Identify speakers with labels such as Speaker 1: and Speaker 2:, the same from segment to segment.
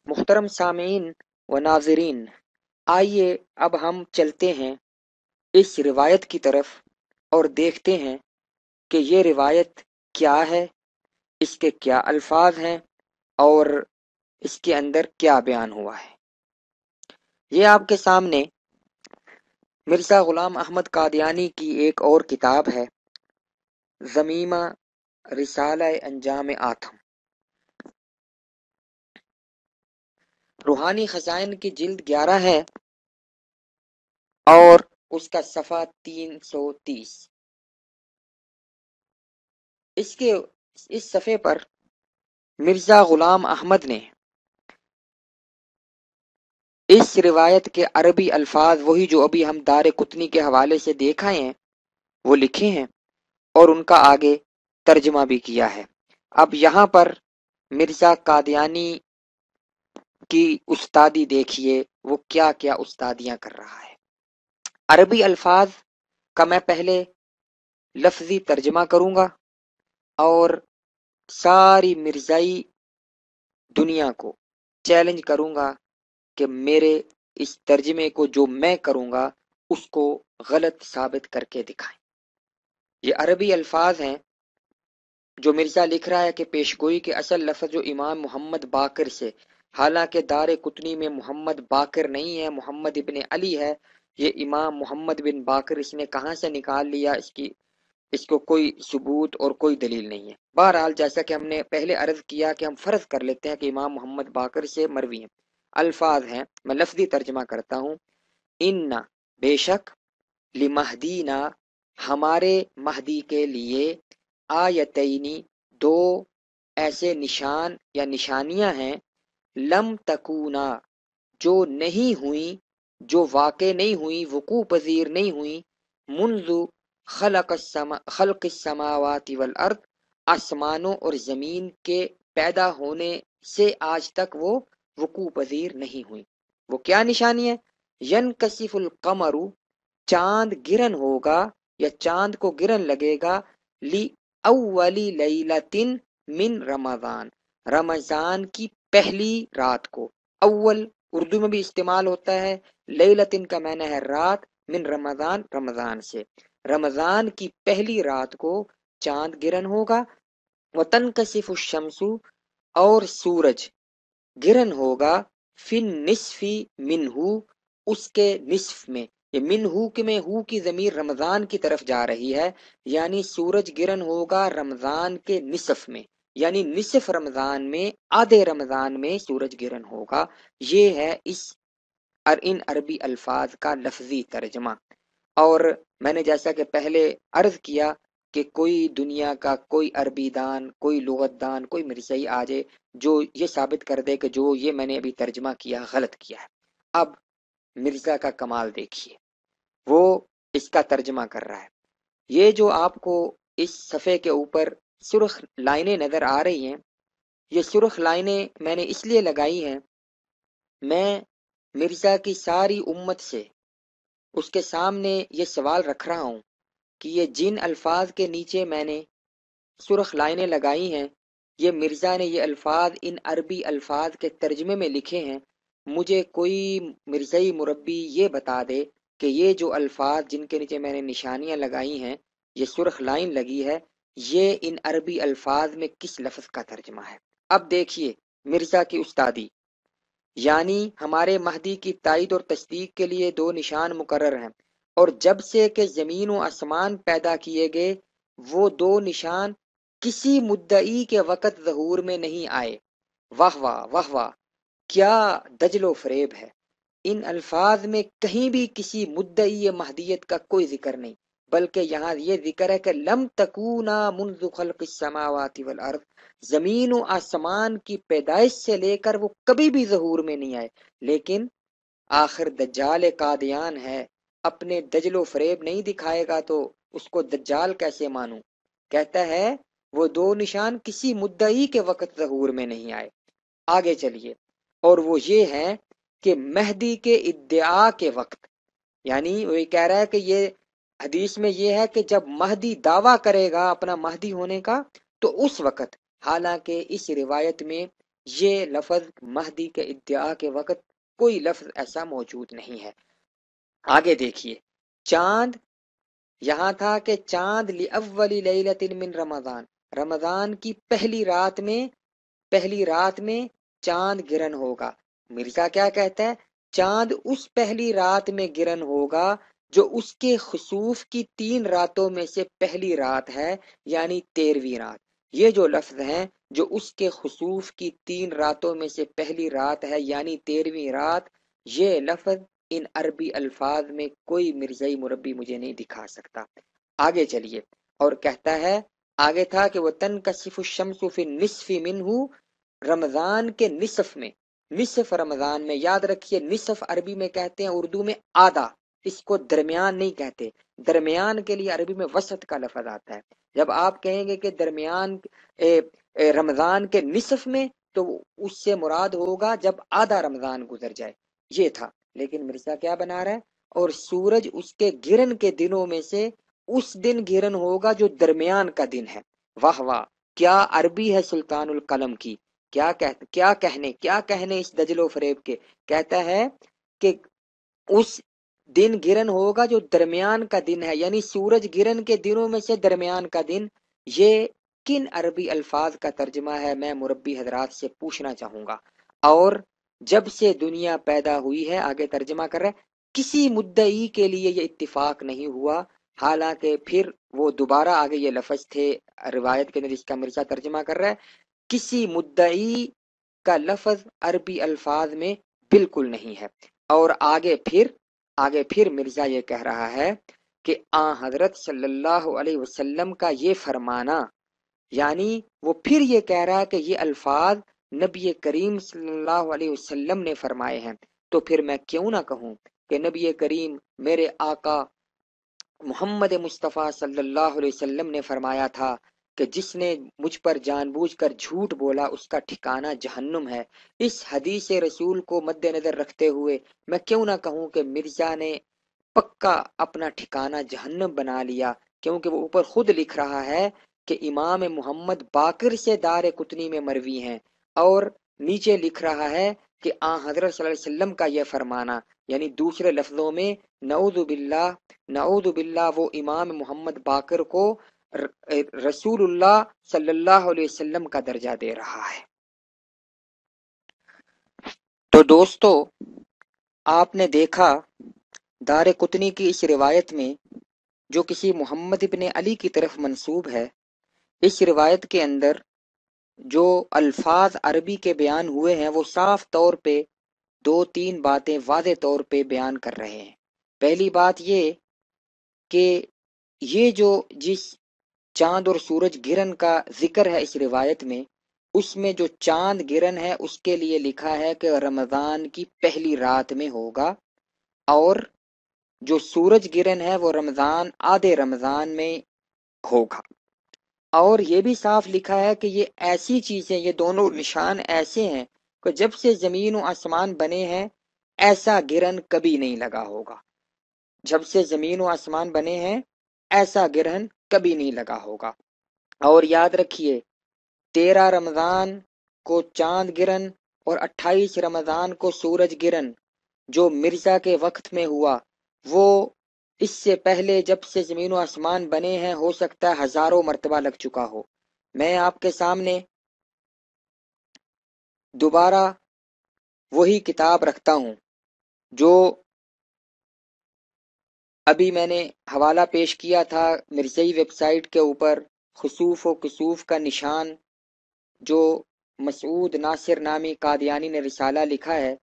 Speaker 1: محترم سامعین و ناظرین، آئیے اب ہم چلتے ہیں اس روایت کی طرف اور دیکھتے ہیں کہ یہ روایت کیا ہے، اس کے کیا الفاظ ہیں اور اس کے اندر کیا بیان ہوا ہے۔ یہ آپ کے سامنے مرزا غلام احمد قادیانی کی ایک اور کتاب ہے، ضمیمہ رسالہ انجام آتم، روحانی خزائن کی جلد 11 ہے اور اس کا صفحہ 330۔ اس صفحے پر مرزا غلام احمد نے اس روایت کے عربی الفاظ، وہی جو ابھی ہم دار قطنی کے حوالے سے دیکھا ہیں، وہ لکھے ہیں اور ان کا آگے ترجمہ بھی کیا ہے۔ اب یہاں پر مرزا قادیانی کی استادی دیکھیے، وہ کیا کیا استادیاں کر رہا ہے۔ عربی الفاظ کا میں پہلے لفظی ترجمہ کروں گا اور ساری مرزائی دنیا کو چیلنج کروں گا کہ میرے اس ترجمے کو جو میں کروں گا اس کو غلط ثابت کر کے دکھائیں۔ یہ عربی الفاظ ہیں جو مرزا لکھ رہا ہے کہ پیشگوئی کے اصل لفظ جو امام محمد باقر سے، حالانکہ دار قطنی میں محمد باقر نہیں ہے، محمد ابن علی ہے، یہ امام محمد بن باقر اس نے کہاں سے نکال لیا، اس کو کوئی ثبوت اور کوئی دلیل نہیں ہے۔ بہرحال جیسا کہ ہم نے پہلے عرض کیا کہ ہم فرض کر لیتے ہیں کہ امام محمد باقر سے مروی ہیں۔ الفاظ ہیں، میں لفظی ترجمہ کرتا ہوں۔ ان بے شک، لمہدینا ہمارے مہدی کے لیے، آیتینی دو ایسے نشان یا نشانیاں ہیں، لم تکونا جو نہیں ہوئیں، جو واقع نہیں ہوئیں، وقوع پذیر نہیں ہوئیں، منذ خلق السماوات والارض آسمانوں اور زمین کے پیدا ہونے سے آج تک وہ وقوع پذیر نہیں ہوئی۔ وہ کیا نشانی ہے؟ ینکسف القمر، چاند گرن ہوگا یا چاند کو گرن لگے گا، لی اولی لیلۃ من رمضان، رمضان کی پہلی رات کو۔ اول اردو میں بھی استعمال ہوتا ہے، لیلۃ کا معنی ہے رات، من رمضان رمضان سے، رمضان کی پہلی رات کو چاند گرن ہوگا۔ وتنکسف الشمس، اور سورج گرن ہوگا، فی النصف منہ، اس کے نصف میں۔ یہ منہ میں ہو کی ضمیر رمضان کی طرف جا رہی ہے، یعنی سورج گرن ہوگا رمضان کے نصف میں، یعنی نصف رمضان میں، آدھے رمضان میں سورج گرن ہوگا۔ یہ ہے ان عربی الفاظ کا لفظی ترجمہ۔ اور میں نے جیسا کہ پہلے عرض کیا کہ کوئی دنیا کا کوئی عربی دان، کوئی لغت دان، کوئی مرزائی آ جائے جو یہ ثابت کر دے کہ جو یہ میں نے ابھی ترجمہ کیا غلط کیا ہے۔ اب مرزا کا کمال دیکھیے، وہ اس کا ترجمہ کر رہا ہے۔ یہ جو آپ کو اس صفحے کے اوپر سرخ لائنیں نظر آ رہی ہیں، یہ سرخ لائنیں میں نے اس لیے لگائی ہیں، میں مرزا کی ساری امت سے اس کے سامنے یہ سوال رکھ رہا ہوں کہ یہ جن الفاظ کے نیچے میں نے سرخ لائنیں لگائی ہیں، یہ مرزا نے یہ الفاظ ان عربی الفاظ کے ترجمے میں لکھے ہیں۔ مجھے کوئی مرزائی مربی یہ بتا دے کہ یہ جو الفاظ جن کے نیچے میں نے نشانیاں لگائی ہیں، یہ سرخ لائن لگی ہے، یہ ان عربی الفاظ میں کس لفظ کا ترجمہ ہے۔ اب دیکھیے مرزا کی استادی، یعنی ہمارے مہدی کی تائید اور تصدیق کے لیے دو نشان مقرر ہیں، اور جب سے کہ زمین و آسمان پیدا کیے گئے وہ دو نشان کسی مدعی کے وقت ظہور میں نہیں آئے۔ واہ واہ واہ واہ، کیا دجل و فریب ہے! ان الفاظ میں کہیں بھی کسی مدعی مہدیت کا کوئی ذکر نہیں، بلکہ یہاں یہ ذکر ہے کہ لم تکونا منذ خلق السماوات والارض، زمین و آسمان کی پیدائش سے لے کر وہ کبھی بھی ظہور میں نہیں آئے۔ لیکن آخر دجال قادیان ہے، اپنے دجل و فریب نہیں دکھائے گا تو اس کو دجال کیسے مانوں؟ کہتا ہے وہ دو نشان کسی مدعی کے وقت ظہور میں نہیں آئے۔ آگے چلیے، اور وہ یہ ہے کہ مہدی کے ادعا کے وقت، یعنی وہ یہ کہہ رہا ہے کہ یہ حدیث میں یہ ہے کہ جب مہدی دعویٰ کرے گا اپنا مہدی ہونے کا تو اس وقت، حالانکہ اس روایت میں یہ لفظ مہدی کے ادعا کے وقت کوئی لفظ ایسا موجود نہیں ہے۔ آگے دیکھیے، چاند یہاں تھا کہ چاند لأول لیلۃ من رمضان، رمضان کی پہلی رات میں چاند گرہن ہوگا۔ مرزا کیا کہتا ہے؟ چاند اس پہلی رات میں گرہن ہوگا جو اس کے خسوف کی 3 راتوں میں سے پہلی رات ہے، یعنی 13ویں رات۔ یہ جو لفظ ہیں جو اس کے خسوف کی 3 راتوں میں سے پہلی رات ہے یعنی 13ویں رات، یہ لفظ ان عربی الفاظ میں کوئی مرزائی مربی مجھے نہیں دکھا سکتا۔ آگے چلیے، اور کہتا ہے، آگے تھا کہ وہ تنکشف الشمس فی النصف منہ، رمضان کے نصف رمضان میں، یاد رکھیے نصف عربی میں کہتے ہیں، اردو میں آدھا، اس کو درمیان نہیں کہتے، درمیان کے لیے عربی میں وسط کا لفظ آتا ہے۔ جب آپ کہیں گے کہ درمیان رمضان کے نصف میں، تو اس سے مراد ہوگا جب آدھا رمضان گزر جائے، یہ تھا۔ لیکن مرزا کیا بنا رہا ہے؟ اور سورج اس کے گرہن کے دنوں میں سے اس دن گرہن ہوگا جو درمیان کا دن ہے۔ واہ واہ، کیا عربی ہے سلطان القلم کی! کیا کہنے اس دجل و فریب کے! کہتا ہے کہ اس دن گرہن ہوگا جو درمیان کا دن ہے، یعنی سورج گرہن کے دنوں میں سے درمیان کا دن۔ یہ کن عربی الفاظ کا ترجمہ ہے؟ میں مربی حضرات سے پوچھنا چاہوں گا۔ اور جب سے دنیا پیدا ہوئی ہے، آگے ترجمہ کر رہا ہے، کسی مدعی کے لیے یہ اتفاق نہیں ہوا، حالانکہ پھر وہ دوبارہ آگے یہ لفظ تھے روایت کے اندر جس کا مرزا ترجمہ کر رہا ہے، کسی مدعی کا لفظ عربی الفاظ میں بالکل نہیں ہے۔ اور آگے پھر مرزا یہ کہہ رہا ہے کہ حضرت صلی اللہ علیہ وسلم کا یہ فرمانا، یعنی وہ پھر یہ کہہ رہا ہے کہ یہ الفاظ نبی کریم صلی اللہ علیہ وسلم نے فرمائے ہیں، تو پھر میں کیوں نہ کہوں کہ نبی کریم میرے آقا محمد مصطفیٰ صلی اللہ علیہ وسلم نے فرمایا تھا کہ جس نے مجھ پر جان بوجھ کر جھوٹ بولا اس کا ٹھکانہ جہنم ہے۔ اس حدیث رسول کو مد نظر رکھتے ہوئے میں کیوں نہ کہوں کہ مرزا نے پکا اپنا ٹھکانہ جہنم بنا لیا، کیونکہ وہ اوپر خود لکھ رہا ہے کہ امام محمد باقر سے دار قطنی میں مروی ہیں، اور نیچے لکھ رہا ہے کہ حضرت صلی اللہ علیہ وسلم کا یہ فرمانا، یعنی دوسرے لفظوں میں نعوذ باللہ وہ امام محمد باقر کو رسول اللہ صلی اللہ علیہ وسلم کا درجہ دے رہا ہے۔ تو دوستو، آپ نے دیکھا دار قطنی کی اس روایت میں جو کسی محمد ابن علی کی طرف منسوب ہے، اس روایت کے اندر جو الفاظ عربی کے بیان ہوئے ہیں وہ صاف طور پہ 2-3 باتیں واضح طور پہ بیان کر رہے ہیں۔ پہلی بات یہ کہ یہ جو جس چاند اور سورج گرہن کا ذکر ہے اس روایت میں، اس میں جو چاند گرہن ہے اس کے لیے لکھا ہے کہ رمضان کی پہلی رات میں ہوگا، اور جو سورج گرہن ہے وہ آدھے رمضان میں ہوگا۔ اور یہ بھی صاف لکھا ہے کہ یہ ایسی چیزیں، یہ دونوں نشان ایسے ہیں کہ جب سے زمین و آسمان بنے ہیں ایسا گرہن کبھی نہیں لگا ہوگا۔ جب سے زمین و آسمان بنے ہیں ایسا گرہن کبھی نہیں لگا ہوگا۔ اور یاد رکھیے 13 رمضان کو چاند گرہن اور 28 رمضان کو سورج گرہن جو مرزا کے وقت میں ہوا، وہ اس سے پہلے جب سے زمین و آسمان بنے ہیں ہو سکتا ہے ہزاروں مرتبہ لگ چکا ہو۔ میں آپ کے سامنے دوبارہ وہی کتاب رکھتا ہوں جو ابھی میں نے حوالہ پیش کیا تھا مرزائی ویب سائٹ کے اوپر، خسوف و کسوف کا نشان، جو مسعود ناصر نامی قادیانی نے رسالہ لکھا ہے،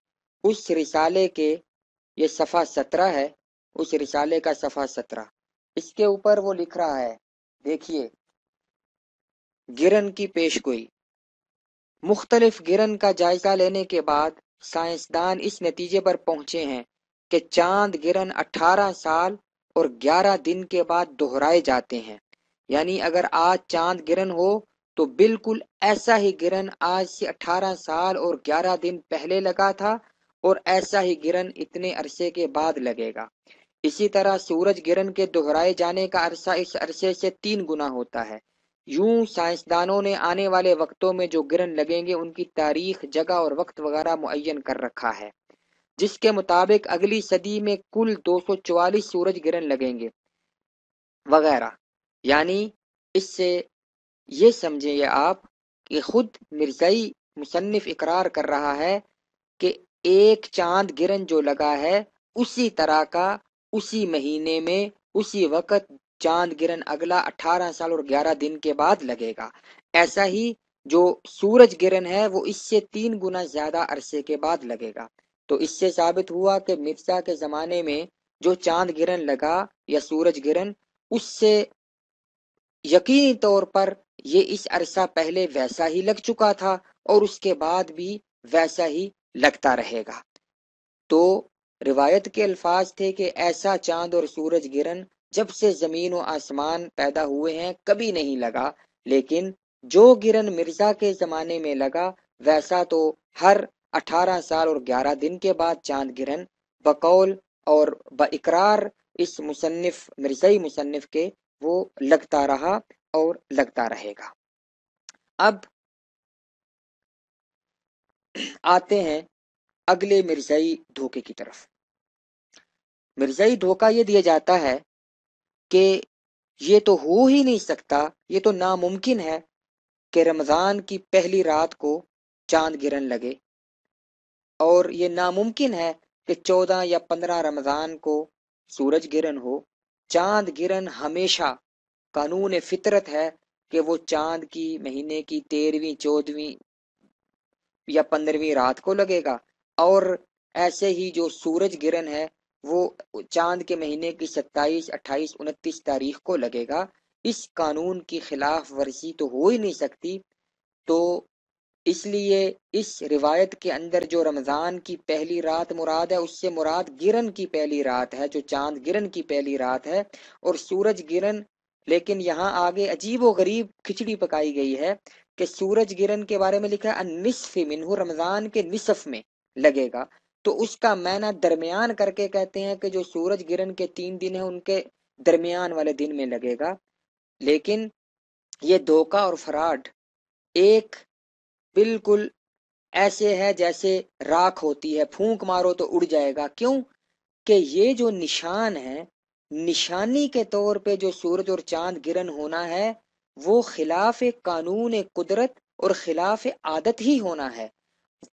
Speaker 1: اس رسالے کے یہ صفحہ 17 ہے، اس رسالے کا صفحہ 17، اس کے اوپر وہ لکھ رہا ہے، دیکھیے، گرہن کی پیش گوئی۔ مختلف گرہن کا جائزہ لینے کے بعد سائنسدان اس نتیجے پر پہنچے ہیں کہ چاند گرہن 18 سال اور 11 دن کے بعد دہرائے جاتے ہیں، یعنی اگر آج چاند گرہن ہو تو بالکل ایسا ہی گرہن آج سے 18 سال اور 11 دن پہلے لگا تھا، اور ایسا ہی گرہن اتنے عرصے کے بعد لگے گا۔ اسی طرح سورج گرہن کے دہرائے جانے کا عرصہ اس عرصے سے 3 گنا ہوتا ہے، یوں سائنسدانوں نے آنے والے وقتوں میں جو گرہن لگیں گے ان کی تاریخ، جگہ اور وقت وغیرہ معین کر رکھا ہے، جس کے مطابق اگلی صدی میں کل 244 سورج گرہن لگیں گے وغیرہ۔ یعنی اس سے یہ سمجھیں آپ کہ خود مرزائی مصنف اقرار کر رہا ہے کہ ایک چاند گرہن جو لگا ہے اسی طرح کا اسی مہینے میں اسی وقت چاند گرہن اگلا 18 سال اور 11 دن کے بعد لگے گا۔ ایسا ہی جو سورج گرہن ہے وہ اس سے 3 گنا زیادہ عرصے کے بعد لگے گا۔ تو اس سے ثابت ہوا کہ مرزا کے زمانے میں جو چاند گرہن لگا یا سورج گرہن، اس سے یقینی طور پر یہ اس عرصہ پہلے ویسا ہی لگ چکا تھا اور اس کے بعد بھی ویسا ہی لگتا رہے گا۔ تو روایت کے الفاظ تھے کہ ایسا چاند اور سورج گرہن جب سے زمین و آسمان پیدا ہوئے ہیں کبھی نہیں لگا، لیکن جو گرہن مرزا کے زمانے میں لگا ویسا تو ہر 18 سال اور 11 دن کے بعد چاند گرہن بقول اور باقرار اس مصنف مرزائی مصنف کے وہ لگتا رہا اور لگتا رہے گا۔ اب آتے ہیں اگلے مرزائی دھوکے کی طرف۔ مرزائی دھوکہ یہ دیا جاتا ہے کہ یہ تو ہو ہی نہیں سکتا، یہ تو ناممکن ہے کہ رمضان کی پہلی رات کو چاند گرہن لگے، اور یہ ناممکن ہے کہ 14 یا 15 رمضان کو سورج گرہن ہو۔ چاند گرہن ہمیشہ قانون فطرت ہے کہ وہ چاند کی مہینے کی 13ویں، 14ویں یا 15ویں رات کو لگے گا، اور ایسے ہی جو سورج گرہن ہے وہ چاند کے مہینے کی 27، 28، 29 تاریخ کو لگے گا۔ اس قانون کی خلاف ورزی تو ہو ہی نہیں سکتی۔ تو اس لیے اس روایت کے اندر جو رمضان کی پہلی رات مراد ہے اس سے مراد گرہن کی پہلی رات ہے، جو چاند گرہن کی پہلی رات ہے، اور سورج گرہن، لیکن یہاں آگے عجیب و غریب کھچڑی پکائی گئی ہے کہ سورج گرہن کے بارے میں لکھا ہے النصف منہ، رمضان کے نصف میں لگے گا، تو اس کا معنی درمیان کر کے کہتے ہیں کہ جو سورج گرہن کے 3 دن ہیں ان کے درمیان والے دن میں لگے گا۔ لیکن یہ دھوکہ اور فراڈ ایک بالکل ایسے ہے جیسے راکھ ہوتی ہے، پھونک مارو تو اڑ جائے گا۔ کیوں کہ یہ جو نشان ہے، نشانی کے طور پہ جو سورج اور چاند گرہن ہونا ہے وہ خلاف قانون قدرت اور خلاف عادت ہی ہونا ہے،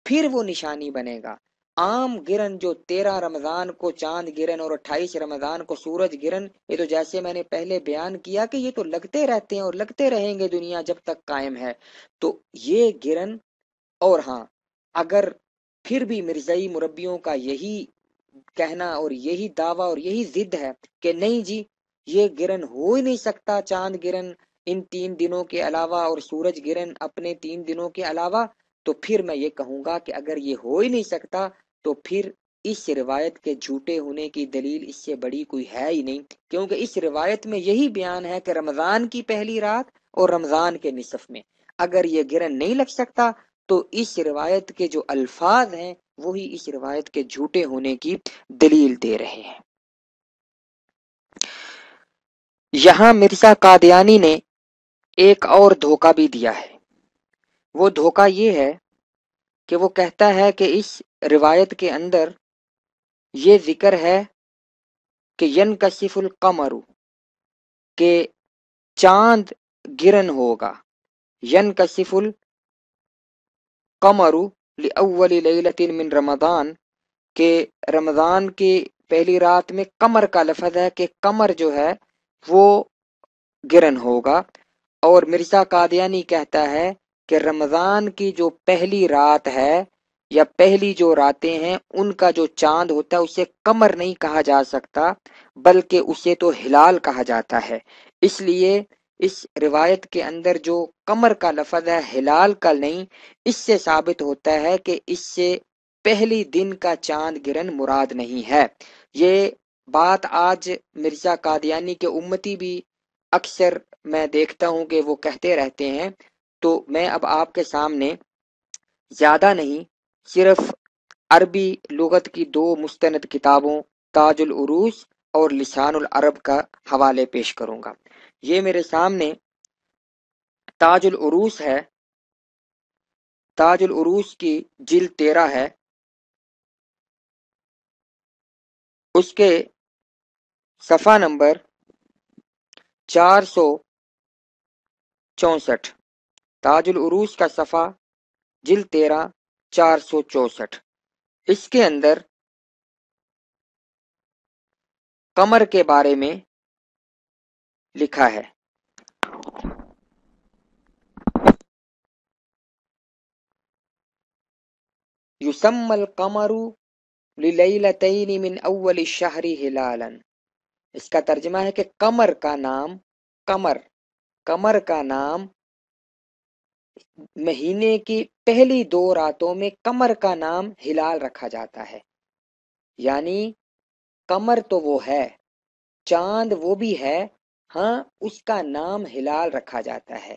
Speaker 1: پھر وہ نشانی بنے گا۔ عام گرہن جو 13 رمضان کو چاند گرہن اور 28 رمضان کو سورج گرہن، یہ تو جیسے میں نے پہلے بیان کیا کہ یہ تو لگتے رہتے ہیں اور لگتے رہیں گے دنیا جب تک قائم ہے۔ تو یہ گرہن، اور ہاں اگر پھر بھی مرزائی مربیوں کا یہی کہنا اور یہی دعویٰ اور یہی ضد ہے کہ نہیں جی یہ گرہن ہو ہی نہیں سکتا، چاند گرہن ان 3 دنوں کے علاوہ اور سورج گرہن اپنے 3 دنوں کے علاوہ، تو پھر میں یہ کہوں گا کہ اگر یہ ہو ہی نہیں سکتا تو پھر اس روایت کے جھوٹے ہونے کی دلیل اس سے بڑی کوئی ہے ہی نہیں، کیونکہ اس روایت میں یہی بیان ہے کہ رمضان کی پہلی رات اور رمضان کے نصف میں اگر یہ گرہن نہیں لگ سکتا تو اس روایت کے جو الفاظ ہیں وہی اس روایت کے جھوٹے ہونے کی دلیل دے رہے ہیں۔ یہاں مرزا قادیانی نے ایک اور دھوکہ بھی دیا ہے۔ وہ دھوکہ یہ ہے کہ وہ کہتا ہے کہ اس روایت کے اندر یہ ذکر ہے کہ ینکشف القمر، کہ چاند گرہن ہوگا، ینکشف القمر لأول لیلۃ من رمضان، کہ رمضان کی پہلی رات میں قمر کا لفظ ہے کہ قمر جو ہے وہ گرہن ہوگا، اور مرزا قادیانی کہتا ہے کہ رمضان کی جو پہلی رات ہے یا پہلی جو راتیں ہیں ان کا جو چاند ہوتا ہے اسے قمر نہیں کہا جا سکتا بلکہ اسے تو ہلال کہا جاتا ہے۔ اس لیے اس روایت کے اندر جو قمر کا لفظ ہے ہلال کا نہیں، اس سے ثابت ہوتا ہے کہ اس سے پہلی دن کا چاند گرہن مراد نہیں ہے۔ یہ بات آج مرزا قادیانی کے امتی بھی اکثر میں دیکھتا ہوں کہ وہ کہتے رہتے ہیں، تو میں اب آپ کے سامنے زیادہ نہیں صرف عربی لغت کی 2 مستند کتابوں تاج العروض اور لسان العرب کا حوالے پیش کروں گا۔ یہ میرے سامنے تاج العروس ہے، تاج العروس کی جلد 13 ہے، اس کے صفحہ نمبر 464، تاج العروس کا صفحہ جلد 13 464، اس کے اندر قمر کے بارے میں لکھا ہے۔ یسمی القمر للیلتین من اول الشہر ہلالا، اس کا ترجمہ ہے کہ قمر کا نام، قمر کا نام مہینے کی پہلی 2 راتوں میں قمر کا نام ہلال رکھا جاتا ہے۔ یعنی قمر تو وہ ہے، چاند وہ بھی ہے، ہاں اس کا نام ہلال رکھا جاتا ہے،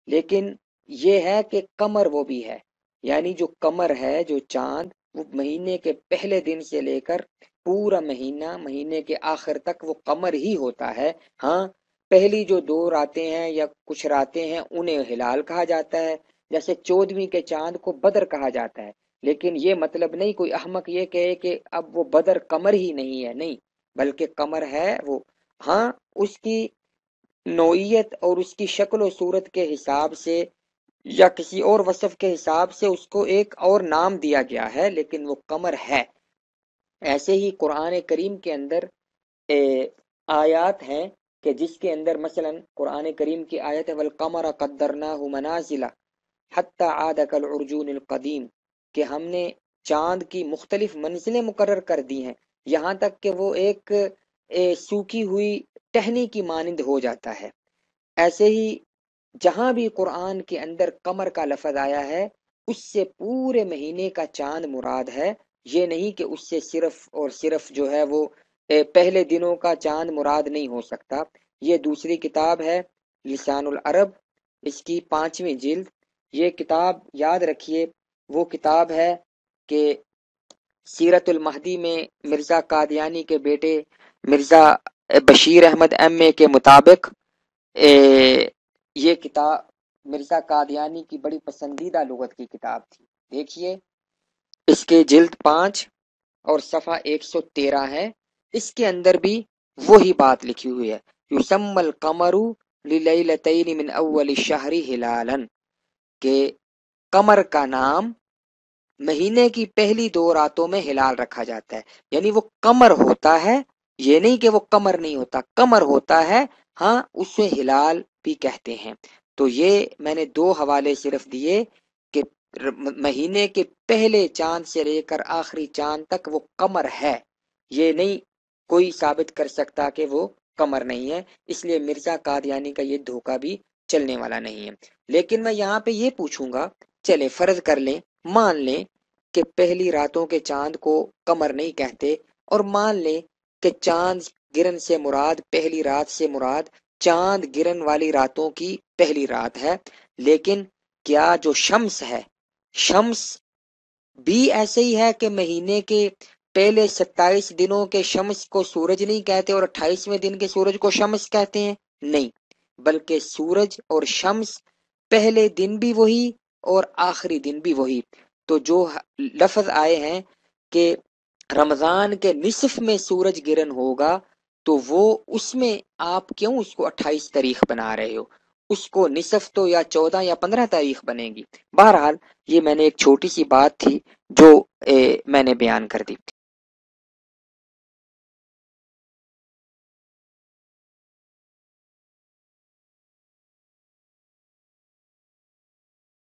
Speaker 1: لیکن یہ ہے کہ قمر وہ بھی ہے، یعنی جو قمر ہے، جو چاند، وہ مہینے کے پہلے دن سے لے کر پورا مہینہ، مہینے کے آخر تک وہ قمر ہی ہوتا ہے۔ ہاں پہلی جو 2 راتیں ہیں یا کچھ راتیں ہیں انہیں ہلال کہا جاتا ہے، جیسے 14ویں کے چاند کو بدر کہا جاتا ہے، لیکن یہ مطلب نہیں کوئی احمق یہ کہے کہ اب وہ بدر قمر ہی نہیں ہے، نہیں، بلکہ قمر ہے وہ، ہاں اس کی نوعیت اور اس کی شکل و صورت کے حساب سے یا کسی اور وصف کے حساب سے اس کو ایک اور نام دیا گیا ہے، لیکن وہ قمر ہے۔ ایسے ہی قرآن کریم کے اندر آیات ہیں کہ جس کے اندر مثلا قرآن کریم کی آیت ہے والقمر قدرناہ منازل حتی عاد کالعرجون القدیم، کہ ہم نے چاند کی مختلف منزلیں مقرر کر دی ہیں یہاں تک کہ وہ ایک سوکھی ہوئی ٹہنی کی مانند ہو جاتا ہے۔ ایسے ہی جہاں بھی قرآن کے اندر قمر کا لفظ آیا ہے اس سے پورے مہینے کا چاند مراد ہے، یہ نہیں کہ اس سے صرف اور صرف جو ہے وہ پہلے دنوں کا چاند مراد نہیں ہو سکتا۔ یہ دوسری کتاب ہے لسان العرب، اس کی 5ویں جلد، یہ کتاب یاد رکھیے وہ کتاب ہے کہ سیرت المہدی میں مرزا قادیانی کے بیٹے مرزا بشیر احمد ایم اے کے مطابق یہ کتاب مرزا قادیانی کی بڑی پسندیدہ لغت کی کتاب تھی۔ دیکھیے اس کے جلد 5 اور صفحہ 113 ہے، اس کے اندر بھی وہی بات لکھی ہوئی ہے، یسمی القمر للیلتین من اول الشہر ہلالا، کہ قمر کا نام مہینے کی پہلی 2 راتوں میں ہلال رکھا جاتا ہے، یعنی وہ قمر ہوتا ہے، یہ نہیں کہ وہ قمر نہیں ہوتا، قمر ہوتا ہے، ہاں اسے ہلال بھی کہتے ہیں۔ تو یہ میں نے 2 حوالے صرف دیے کہ مہینے کے پہلے چاند سے لے کر آخری چاند تک وہ قمر ہے، یہ نہیں کوئی ثابت کر سکتا کہ وہ قمر نہیں ہے، اس لیے مرزا قادیانی کا یہ دھوکہ بھی چلنے والا نہیں ہے۔ لیکن میں یہاں پہ یہ پوچھوں گا، چلے فرض کر لیں، مان لیں کہ پہلی راتوں کے چاند کو قمر نہیں کہتے، اور مان لیں کہ چاند گرن سے مراد، پہلی رات سے مراد چاند گرن والی راتوں کی پہلی رات ہے، لیکن کیا جو شمس ہے، شمس بھی ایسے ہی ہے کہ مہینے کے پہلے 27 دنوں کے شمس کو سورج نہیں کہتے اور 28ویں دن کے سورج کو شمس کہتے ہیں؟ نہیں، بلکہ سورج اور شمس پہلے دن بھی وہی اور آخری دن بھی وہی۔ تو جو لفظ آئے ہیں کہ رمضان کے نصف میں سورج گرہن ہوگا، تو وہ اس میں آپ کیوں اس کو 28 تاریخ بنا رہے ہو؟ اس کو نصف تو یا 14 یا 15 تاریخ بنے گی۔ بہرحال یہ میں نے ایک چھوٹی سی بات تھی جو میں نے بیان کر دی۔